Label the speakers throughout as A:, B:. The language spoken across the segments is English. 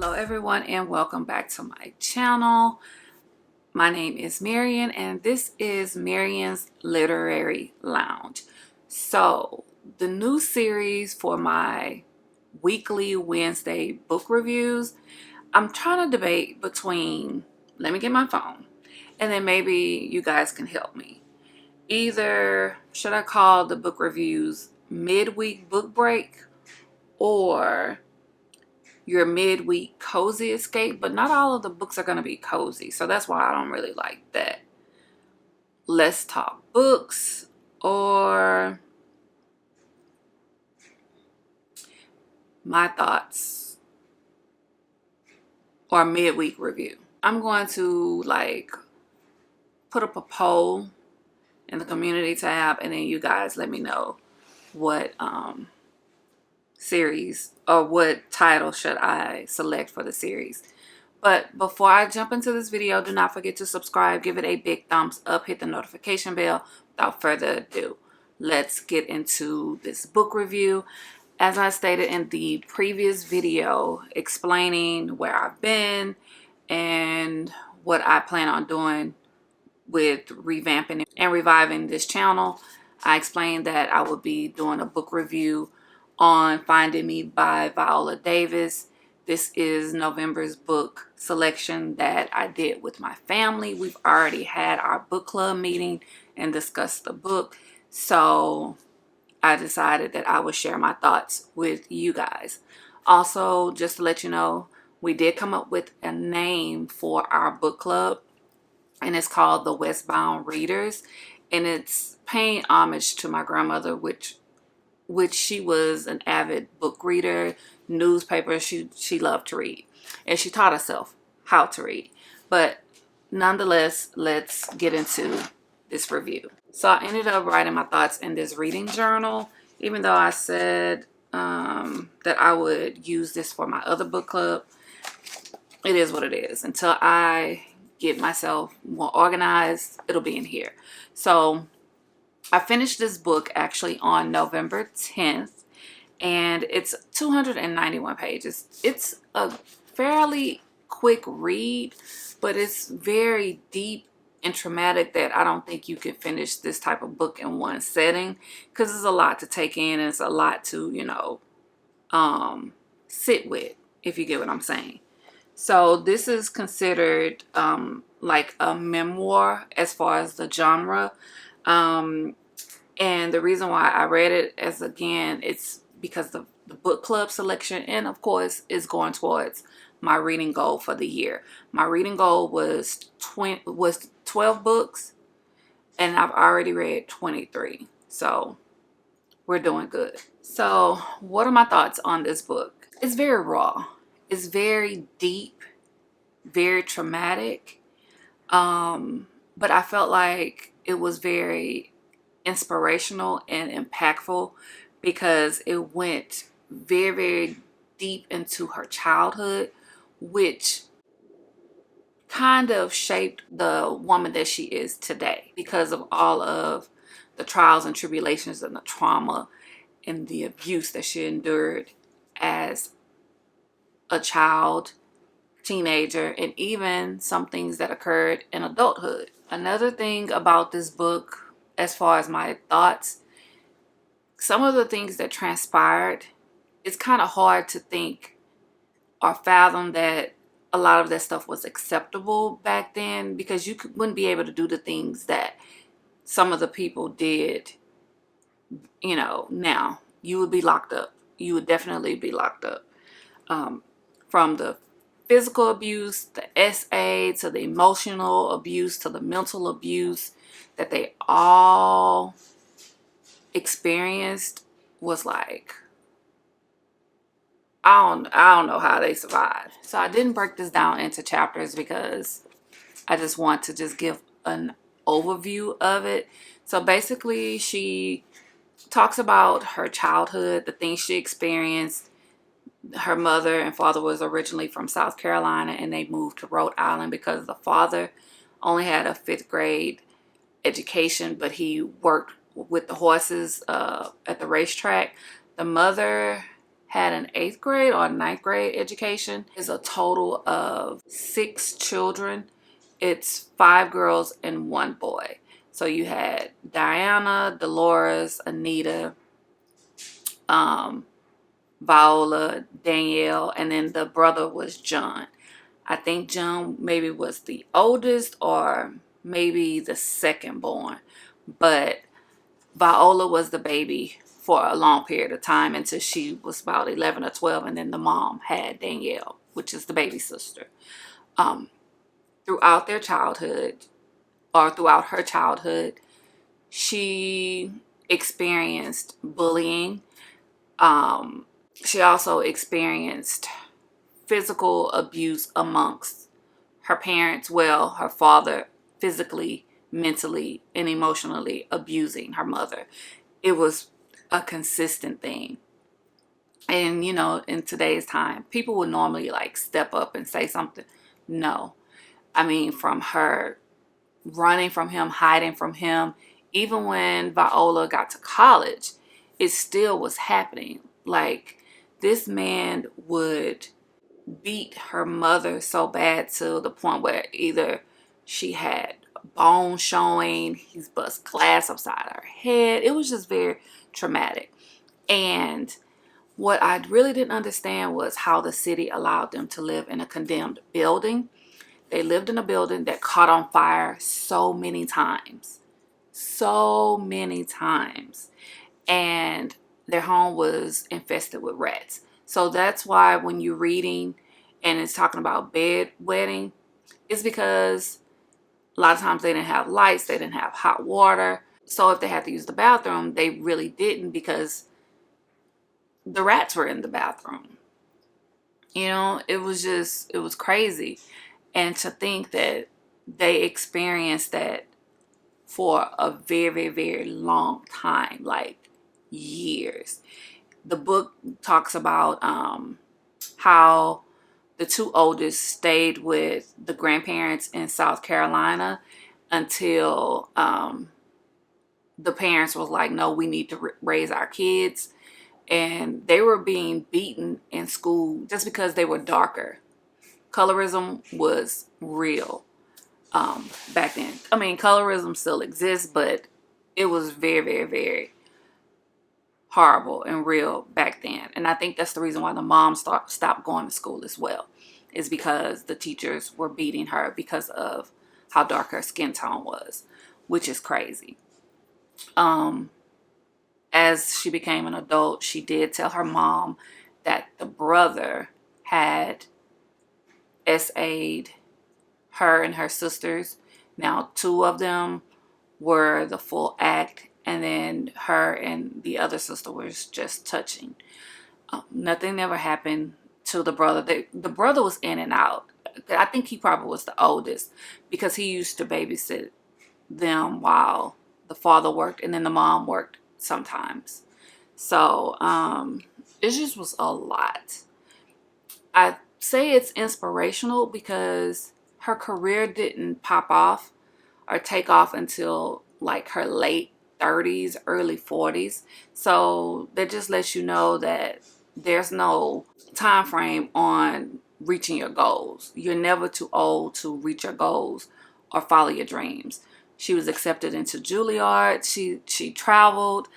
A: Hello everyone and welcome back to my channel. My name is Marian and this is Marian's Literary Lounge. So the new series for my weekly Wednesday book reviews, I'm trying to debate between, let me get my phone, and then maybe you guys can help me. Either should I call the book reviews midweek book break or your midweek cozy escape, but not all of the books are going to be cozy, so that's why I don't really like that. Let's talk books or my thoughts or midweek review. I'm going to put up a poll in the community tab, and then you guys let me know what series or what title should I select for the series. But before I jump into this video, do not forget to subscribe, give it a big thumbs up, hit the notification bell. Without further ado, let's get into this book review. As I stated in the previous video explaining where I've been and what I plan on doing with revamping and reviving this channel, I explained that I would be doing a book review on Finding Me by Viola Davis. This is November's book selection that I did with my family. We've already had our book club meeting and discussed the book, so I decided that I would share my thoughts with you guys. Also, just to let you know, we did come up with a name for our book club, and it's called the Westbound Readers, and it's paying homage to my grandmother, which she was an avid book reader. Newspapers, she loved to read, and she taught herself how to read. But nonetheless, let's get into this review. So I ended up writing my thoughts in this reading journal, even though I said that I would use this for my other book club. It is what it is. Until I get myself more organized, it'll be in here. So I finished this book actually on November 10th, and it's 291 pages. It's a fairly quick read, but it's very deep and traumatic that I don't think you can finish this type of book in one setting, because it's a lot to take in and it's a lot to, sit with, if you get what I'm saying. So this is considered like a memoir as far as the genre. And the reason why I read it as, again, it's because the book club selection, and of course is going towards my reading goal for the year. My reading goal was 12 books, and I've already read 23. So we're doing good. So what are my thoughts on this book? It's very raw. It's very deep, very traumatic. But I felt like it was very inspirational and impactful because it went very, very deep into her childhood, which kind of shaped the woman that she is today because of all of the trials and tribulations and the trauma and the abuse that she endured as a child, teenager, and even some things that occurred in adulthood. Another thing about this book, as far as my thoughts, some of the things that transpired, it's kind of hard to think or fathom that a lot of that stuff was acceptable back then, because you wouldn't be able to do the things that some of the people did, now. You would be locked up. You would definitely be locked up. From the physical abuse, the SA, to the emotional abuse, to the mental abuse that they all experienced, was like, I don't know how they survived. So I didn't break this down into chapters because I just want to just give an overview of it. So basically, she talks about her childhood, the things she experienced. Her mother and father was originally from South Carolina, and they moved to Rhode Island because the father only had a 5th grade education, but he worked with the horses at the racetrack. The mother had an 8th grade or 9th grade education. It's a total of 6 children. It's 5 girls and 1 boy. So you had Diana, Dolores, Anita, Viola, Danielle, and then the brother was John. I think John maybe was the oldest or maybe the second born, but Viola was the baby for a long period of time until she was about 11 or 12, and then the mom had Danielle, which is the baby sister. Throughout their childhood, or throughout her childhood, she experienced bullying. She also experienced physical abuse amongst her parents. Well, her father physically, mentally, and emotionally abusing her mother. It was a consistent thing. And you know, in today's time, people would normally like step up and say something. No. I mean, from her running from him, hiding from him, even when Viola got to college, it still was happening. Like, this man would beat her mother so bad to the point where either she had bones showing, he's bust glass upside her head. It was just very traumatic. And what I really didn't understand was how the city allowed them to live in a condemned building. They lived in a building that caught on fire so many times. So many times. And their home was infested with rats. So that's why when you're reading and it's talking about bedwetting, it's because a lot of times they didn't have lights, they didn't have hot water. So if they had to use the bathroom, they really didn't, because the rats were in the bathroom. You know, it was crazy. And to think that they experienced that for a very, very long time, like years. The book talks about how the 2 oldest stayed with the grandparents in South Carolina until the parents was like, no, we need to raise our kids. And they were being beaten in school just because they were darker. Colorism was real back then. I mean, colorism still exists, but it was very, very, very horrible and real back then. And I think that's the reason why the mom stopped going to school as well, is because the teachers were beating her because of how dark her skin tone was, which is crazy. As she became an adult, she did tell her mom that the brother had SA'd her and her sisters. Now, 2 of them were the full act, and then her and the other sister was just touching. Nothing ever happened to the brother. The brother was in and out. I think he probably was the oldest, because he used to babysit them while the father worked, and then the mom worked sometimes. So it just was a lot. I say it's inspirational because her career didn't pop off or take off until like her late 30s, early 40s. So that just lets you know that there's no time frame on reaching your goals. You're never too old to reach your goals or follow your dreams. She was accepted into Juilliard. She traveled.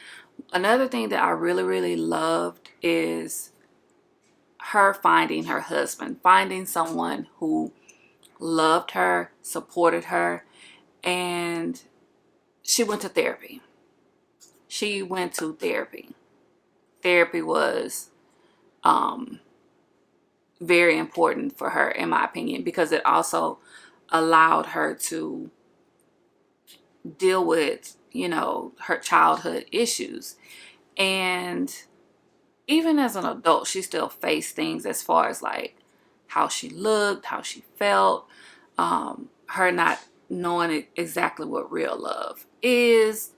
A: Another thing that I really, really loved is her finding her husband, finding someone who loved her, supported her, and she went to therapy. She went to therapy. Therapy was very important for her, in my opinion, because it also allowed her to deal with, you know, her childhood issues. And even as an adult, she still faced things as far as like how she looked, how she felt, her not knowing exactly what real love is,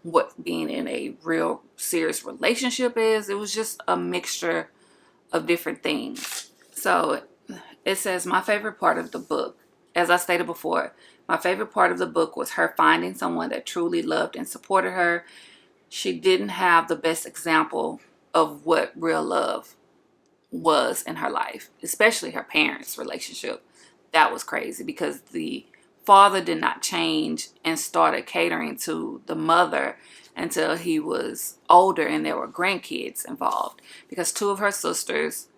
A: what being in a real serious relationship is. It was just a mixture of different things. So it says, my favorite part of the book, as I stated before, my favorite part of the book was her finding someone that truly loved and supported her. She didn't have the best example of what real love was in her life, especially her parents' relationship. That was crazy because the father did not change and started catering to the mother until he was older and there were grandkids involved, because two of her sisters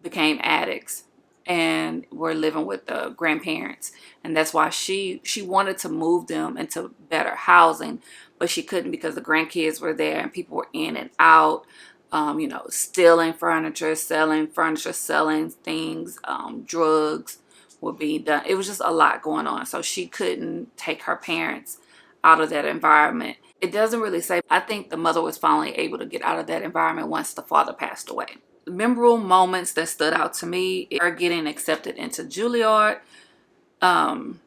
A: became addicts and were living with the grandparents, and that's why she wanted to move them into better housing, but she couldn't because the grandkids were there and people were in and out, you know, stealing furniture, selling things, drugs were being done. It was just a lot going on, so she couldn't take her parents out of that environment. It doesn't really say. I think the mother was finally able to get out of that environment once the father passed away. Memorable moments that stood out to me are getting accepted into Juilliard, her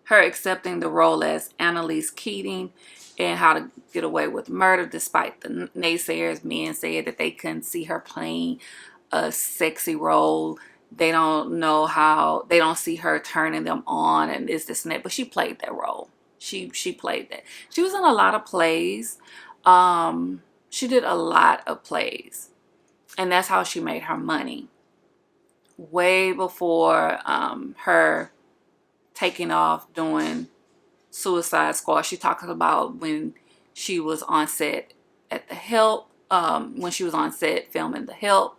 A: accepting the role as Annalise Keating and How to Get Away with Murder, despite the naysayers. Men said that they couldn't see her playing a sexy role. They don't know how, they don't see her turning them on and this and that, but she played that role. She played that. She was in a lot of plays. She did a lot of plays. And that's how she made her money. Way before her taking off doing Suicide Squad. She talks about when she was on set at The Help, when she was on set filming The Help.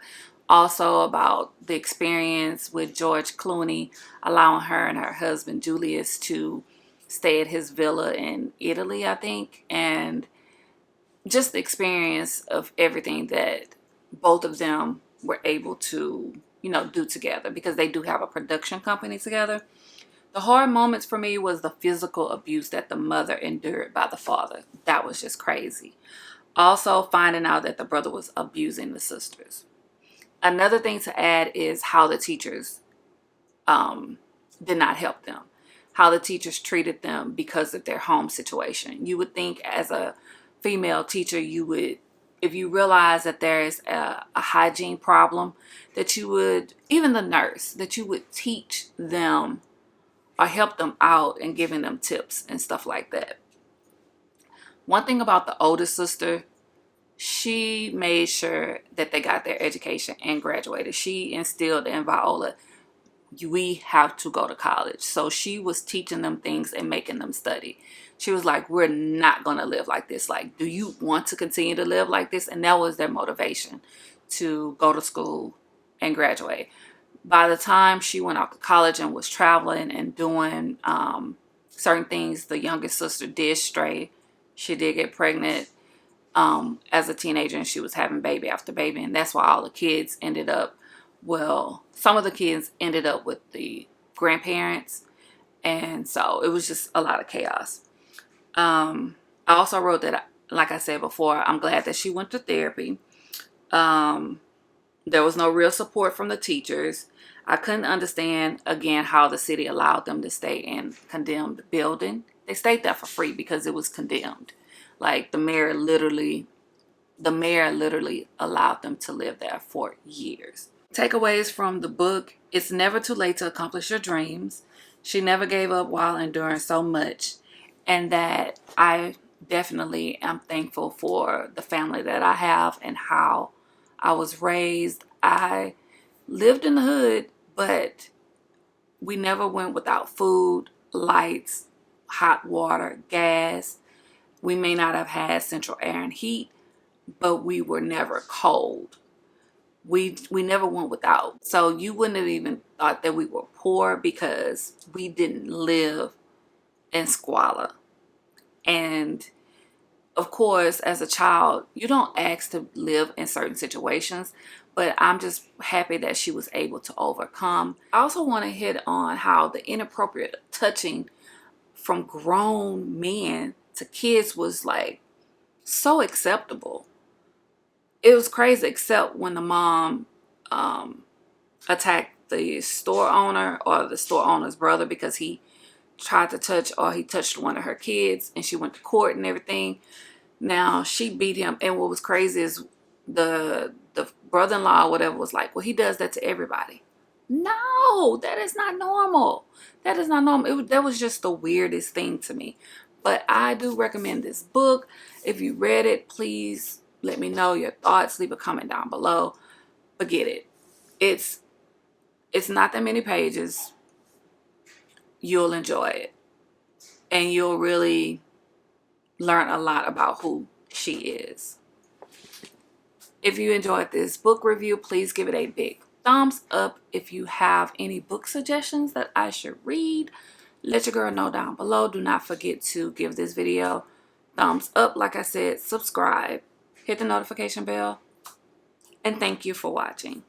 A: Also about the experience with George Clooney, allowing her and her husband Julius to stay at his villa in Italy, I think. And just the experience of everything that both of them were able to, you know, do together, because they do have a production company together. The hard moments for me was the physical abuse that the mother endured by the father. That was just crazy. Also finding out that the brother was abusing the sisters. Another thing to add is how the teachers did not help them. How the teachers treated them because of their home situation. You would think as a female teacher, you would, if you realize that there is a hygiene problem, that you would, even the nurse, that you would teach them or help them out and giving them tips and stuff like that. One thing about the older sister, she made sure that they got their education and graduated. She instilled in Viola, we have to go to college. So she was teaching them things and making them study. She was like, we're not going to live like this. Like, do you want to continue to live like this? And that was their motivation, to go to school and graduate. By the time she went out to college and was traveling and doing certain things, the youngest sister did stray. She did get pregnant as a teenager, and she was having baby after baby. And that's why all the kids ended up, well, some of the kids ended up with the grandparents. And so it was just a lot of chaos. I also wrote that, like I said before, I'm glad that she went to therapy. There was no real support from the teachers. I couldn't understand, again, how the city allowed them to stay in condemned building. They stayed there for free because it was condemned. Like the mayor literally allowed them to live there for years. Takeaways from the book: it's never too late to accomplish your dreams. She never gave up while enduring so much. And that I definitely am thankful for the family that I have and how I was raised. I lived in the hood, but we never went without food, lights, hot water, gas. We may not have had central air and heat, but we were never cold. We never went without. So you wouldn't have even thought that we were poor because we didn't live in squalor. And of course, as a child, you don't ask to live in certain situations, but I'm just happy that she was able to overcome. I also want to hit on how the inappropriate touching from grown men to kids was like so acceptable. It was crazy, except when the mom attacked the store owner or the store owner's brother because he tried to touch, or he touched one of her kids, and she went to court and everything. Now she beat him, and what was crazy is the brother-in-law or whatever was like, well, he does that to everybody. No, that is not normal. That is not normal. That was just the weirdest thing to me. But I do recommend this book. If you read it, please Let me know your thoughts. Leave a comment down below. Forget it. It's not that many pages. You'll enjoy it. And you'll really learn a lot about who she is. If you enjoyed this book review, please give it a big thumbs up. If you have any book suggestions that I should read, let your girl know down below. Do not forget to give this video thumbs up. Like I said, subscribe, hit the notification bell, and thank you for watching.